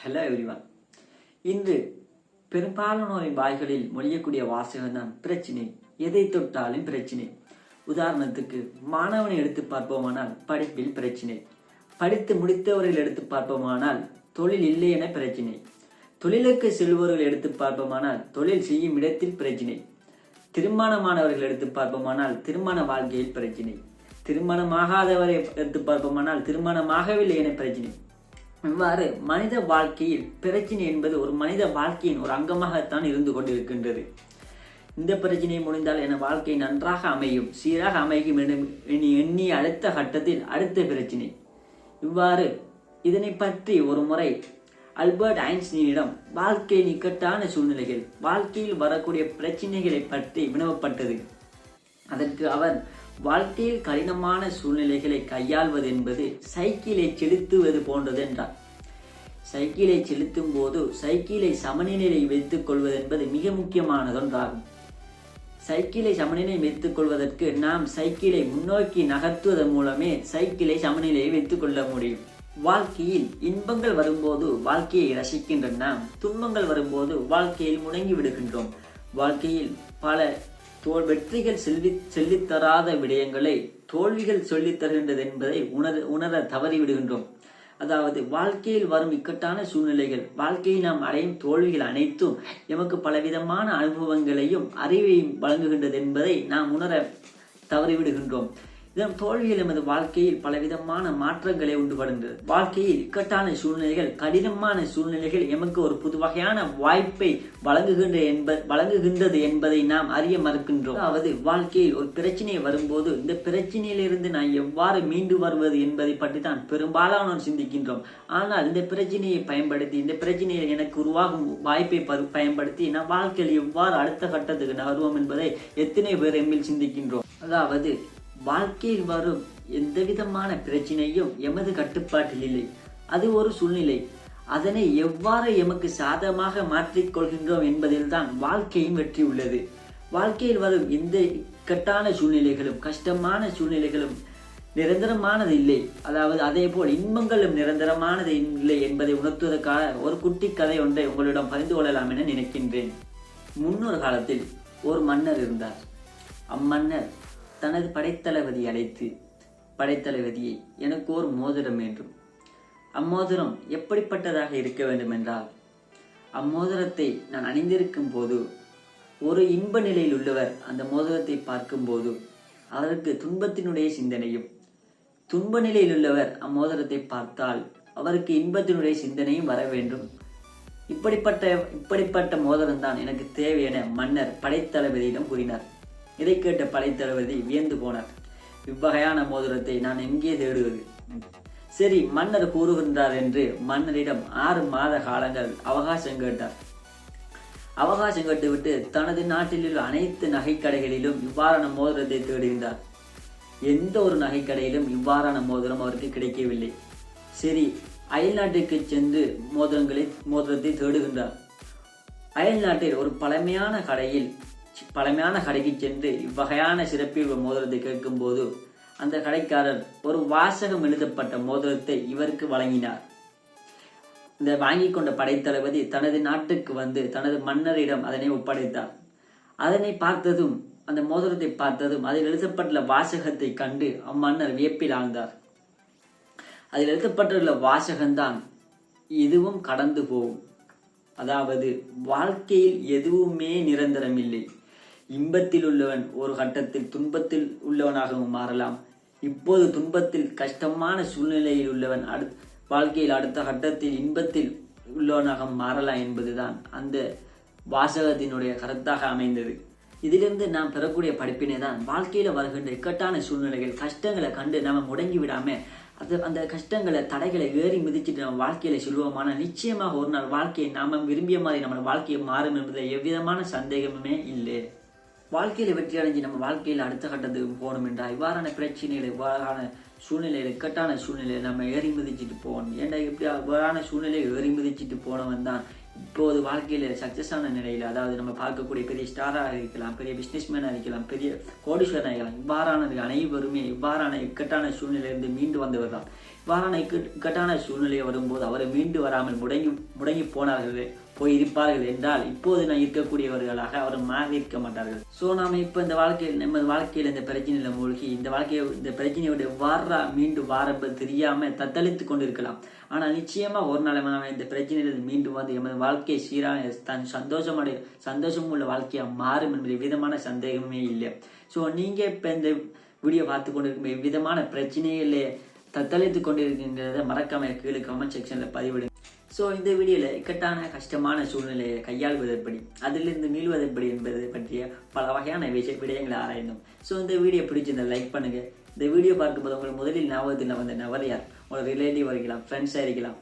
Hello everyone. இன்று பெரும்பாலானோரின் வாய்களில் மொழியக்கூடிய வாசகம் தான் பிரச்சினை. எதை தொட்டாலும் பிரச்சினை. உதாரணத்துக்கு மாணவனை எடுத்து பார்ப்போமானால் படிப்பில் பிரச்சினை, படித்து முடித்தவர்கள் எடுத்து பார்ப்போமானால் தொழில் இல்லை என பிரச்சினை, தொழிலுக்கு செல்பவர்கள் எடுத்து பார்ப்போமானால் தொழில் செய்யும் இடத்தில் பிரச்சினை, திருமணமானவர்கள் எடுத்து பார்ப்போமானால் திருமண வாழ்க்கையில் பிரச்சினை, திருமணமாகாதவரை எடுத்து பார்ப்போமானால் திருமணமாகவில்லை என பிரச்சினை. இவ்வாறு மனித வாழ்க்கையில் பிரச்சினை என்பது ஒரு மனித வாழ்க்கையின் ஒரு அங்கமாகத்தான் இருந்து கொண்டிருக்கின்றது. இந்த பிரச்சனை முடிந்தால் என வாழ்க்கை நன்றாக அமையும், சீராக அமையும் எண்ணி அடுத்த கட்டத்தில் அடுத்த பிரச்சினை. இவ்வாறு இதனை பற்றி ஒரு முறை ஆல்பர்ட் ஐன்ஸ்டீனிடம் வாழ்க்கையின் இக்கட்டான சூழ்நிலைகள், வாழ்க்கையில் வரக்கூடிய பிரச்சினைகளை பற்றி வினவப்பட்டது. அதற்கு அவர், வாழ்க்கையில் கடினமான சூழ்நிலைகளை கையாள்வது என்பது சைக்கிளை செலுத்துவது போன்றது என்றார். சைக்கிளை செலுத்தும் போது சைக்கிளை சமநிலையை வைத்துக் கொள்வது என்பது மிக முக்கியமானதொன்றாகும். சைக்கிளை சமநிலை வைத்துக் கொள்வதற்கு நாம் சைக்கிளை முன்னோக்கி நகர்த்துவதன் மூலமே சைக்கிளை சமநிலையை வைத்துக் கொள்ள முடியும். வாழ்க்கையில் இன்பங்கள் வரும்போது வாழ்க்கையை ரசிக்கின்ற நாம் துன்பங்கள் வரும்போது வாழ்க்கையில் முடங்கி விடுகின்றோம். வாழ்க்கையில் பல வெற்றிகள் சொல்லித்தராத விடயங்களை தோல்விகள் சொல்லித் தருகின்றது என்பதை உணர தவறிவிடுகின்றோம். அதாவது வாழ்க்கையில் வரும் இக்கட்டான சூழ்நிலைகள், வாழ்க்கையில் நாம் அடையும் தோல்விகள் அனைத்தும் எமக்கு பலவிதமான அனுபவங்களையும் அறிவையும் வழங்குகின்றது என்பதை நாம் உணர தவறிவிடுகின்றோம். இதன் தோல்வியில் எமது வாழ்க்கையில் பலவிதமான மாற்றங்களை உண்டுபடுகின்றது. வாழ்க்கையில் இக்கட்டான சூழ்நிலைகள், கடினமான சூழ்நிலைகள் எமக்கு ஒரு புது வகையான வாய்ப்பை வழங்குகின்றது என்பதை நாம் அறிய மறுக்கின்றோம். அதாவது வாழ்க்கையில் ஒரு பிரச்சனை வரும்போது இந்த பிரச்சனையிலிருந்து நான் எவ்வாறு மீண்டு வருவது என்பதை பற்றி தான் பெரும்பாலானோர் சிந்திக்கின்றோம். ஆனால் இந்த பிரச்சனையை பயன்படுத்தி, இந்த பிரச்சனையில் எனக்கு உருவாகும் வாய்ப்பை பயன்படுத்தி நான் வாழ்க்கையில் எவ்வாறு அடுத்த கட்டத்துக்கு நகர்வோம் என்பதை எத்தனை பேர் எம்மில் சிந்திக்கின்றோம். அதாவது வாழ்க்கையில் வரும் எந்த விதமான பிரச்சனையும் எமது கட்டுப்பாட்டில் இல்லை. அது ஒரு சூழ்நிலை. அதனை எவ்வாறு எமக்கு சாதகமாக மாற்றிக்கொள்கின்றோம் என்பதில் தான் வாழ்க்கையின் வெற்றி உள்ளது. வாழ்க்கையில் வரும் எந்த இக்கட்டான சூழ்நிலைகளும் கஷ்டமான சூழ்நிலைகளும் நிரந்தரமானது இல்லை. அதாவது அதே போல் இன்பங்களும் நிரந்தரமானது இல்லை என்பதை உணர்த்துவதற்காக ஒரு குட்டி கதை ஒன்றை உங்களிடம் பகிர்ந்து கொள்ளலாம் என நினைக்கின்றேன். முன்னொரு காலத்தில் ஒரு மன்னர் இருந்தார். அம்மன்னர் தனது படைத்தளபதி அழைத்து, படைத்தளபதியை, எனக்கு ஒரு மோதிரம் வேண்டும். அம்மோதிரம் எப்படிப்பட்டதாக இருக்க வேண்டும் என்றால், அம்மோதிரத்தை நான் அணிந்திருக்கும் போது ஒரு இன்ப நிலையில் உள்ளவர் அந்த மோதிரத்தை பார்க்கும் போது அவருக்கு துன்பத்தினுடைய சிந்தனையும், துன்ப நிலையில் உள்ளவர் அம்மோதிரத்தை பார்த்தால் அவருக்கு இன்பத்தினுடைய சிந்தனையும் வர வேண்டும். இப்படிப்பட்ட மோதிரம் தான் எனக்கு தேவை என மன்னர் படைத்தளபதியிடம் கூறினார். இதை கேட்ட படைத்தளபதி வியந்து போனார். இவ்வகையான மோதிரத்தை நான் எங்கே தேடுவது? சரி, மன்னர் கூறுகின்றார் என்று மன்னரிடம் 6 மாத காலங்கள் அவகாசம் கேட்டார். அவகாசம் கேட்டுவிட்டு தனது நாட்டில் உள்ள அனைத்து நகைக்கடைகளிலும் இவ்வாறான மோதிரத்தை தேடுகின்றார். எந்த ஒரு நகைக்கடையிலும் இவ்வாறான மோதிரம் அவருக்கு கிடைக்கவில்லை. சரி, அயல் நாட்டிற்கு சென்று மோதிரத்தை தேடுகின்றார். அயல் நாட்டில் ஒரு பழமையான கடைக்கு சென்று இவ்வகையான சிறப்பில் மோதிரத்தை கேட்கும் போது அந்த கடைக்காரர் ஒரு வாசகம் எழுதப்பட்ட மோதிரத்தை இவருக்கு வழங்கினார். இந்த வாங்கி கொண்ட படைத்தளபதி தனது நாட்டுக்கு வந்து தனது மன்னரிடம் அதனை ஒப்படைத்தார். அதனை பார்த்ததும், அந்த மோதிரத்தை பார்த்ததும் அதில் எழுதப்பட்டுள்ள வாசகத்தை கண்டு அம்மன்னர் வியப்பில் ஆழ்ந்தார். அதில் எழுதப்பட்டுள்ள வாசகம்தான், இதுவும் கடந்து போகும். அதாவது வாழ்க்கையில் எதுவுமே நிரந்தரம் இல்லை. இன்பத்தில் உள்ளவன் ஒரு கட்டத்தில் துன்பத்தில் உள்ளவனாகவும் மாறலாம். இப்போது துன்பத்தில் கஷ்டமான சூழ்நிலையில் உள்ளவன் வாழ்க்கையில் அடுத்த கட்டத்தில் இன்பத்தில் உள்ளவனாக மாறலாம் என்பதுதான் அந்த வாசகத்தினுடைய கருத்தாக அமைந்தது. இதிலிருந்து நாம் பெறக்கூடிய படிப்பினை தான், வாழ்க்கையில வருகின்ற இக்கட்டான சூழ்நிலைகள், கஷ்டங்களை கண்டு நம்ம முடங்கி விடாம அந்த கஷ்டங்களை, தடைகளை ஏறி மிதிச்சுட்டு நம்ம வாழ்க்கையில சொல்லுவோமான நிச்சயமாக ஒரு நாள் வாழ்க்கையை நாம விரும்பிய மாதிரி நம்ம வாழ்க்கையை மாறும் என்பதில் எவ்விதமான சந்தேகமே இல்லை. வாழ்க்கையில வெற்றி அடைஞ்சு நம்ம வாழ்க்கையில் அடுத்த கட்டத்துக்கு போகணும் என்றால் இவ்வாறான பிரச்சனைகளை, இவ்வாறான சூழ்நிலையில, இக்கட்டான சூழ்நிலையை நம்ம ஏறி மிதிச்சுட்டு போகணும். ஏன்னா இப்படி இவ்வாறான சூழ்நிலையை ஏறி மிதிச்சுட்டு போனவன் தான் இப்போது வாழ்க்கையில சக்சஸ் ஆன நிலையில, அதாவது நம்ம பார்க்கக்கூடிய பெரிய ஸ்டாராக இருக்கலாம், பெரிய பிஸ்னஸ்மேனாக இருக்கலாம், பெரிய கோடீஸ்வரனாக இருக்கலாம். இவ்வாறான அனைவருமே இவ்வாறான இக்கட்டான சூழ்நிலையிலிருந்து மீண்டு வந்தவர் தான். வாரான இக்கட்டான சூழ்நிலை வரும்போது அவரை மீண்டு வராமல் முடங்கி போயிருப்பார்கள் என்றால் இப்போது நான் இருக்கக்கூடியவர்களாக அவர் மாறி இருக்க மாட்டார்கள். ஸோ நாம் இப்போ இந்த நமது வாழ்க்கையில் இந்த பிரச்சனையில் மூழ்கி இந்த பிரச்சனையோட மீண்டு வாரப்பது தெரியாமல் தத்தளித்து கொண்டு இருக்கலாம். ஆனால் நிச்சயமா ஒரு நாள் இந்த பிரச்சனையிலிருந்து மீண்டும் வந்து எமது வாழ்க்கை சீரான தன் சந்தோஷம் உள்ள வாழ்க்கையா மாறும் என்பது விதமான சந்தேகமே இல்லை. ஸோ நீங்க இப்ப இந்த வீடியோ பார்த்து கொண்டிருக்கும் விதமான பிரச்சனைகளே தத்தளித்து கொண்டிருக்கின்றதை மறக்காம கீழே கமெண்ட் செக்ஷன்ல பதிவிடுங்க. ஸோ இந்த வீடியோவில் இக்கட்டான கஷ்டமான சூழ்நிலையை கையாள்வது எப்படி, அதிலிருந்து மீள்வது எப்படி என்பதை பற்றிய பல வகையான விடயங்களை ஆராய்ந்தோம். ஸோ இந்த வீடியோ பிடிச்சிருந்த லைக் பண்ணுங்க. இந்த வீடியோ பார்க்கும்போது உங்களுக்கு முதலில் ஞாபகத்தில் வந்த நபர் யார், உங்களோட ரிலேட்டிவ் இருக்கலாம், ஃப்ரெண்ட்ஸாக இருக்கலாம்.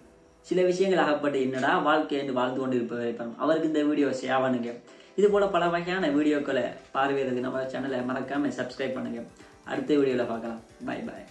சில விஷயங்கள் ஆகப்பட்டு என்னடா வாழ்க்கை என்று வாழ்ந்து கொண்டு இருப்பவர் அவருக்கு இந்த வீடியோ ஷேர் பண்ணுங்க. இது போல பல வகையான வீடியோக்களை பார்வையிடுறது நம்ம சேனலை மறக்காம சப்ஸ்கிரைப் பண்ணுங்க. அடுத்த வீடியோவில் பார்க்கலாம். பாய் பாய்.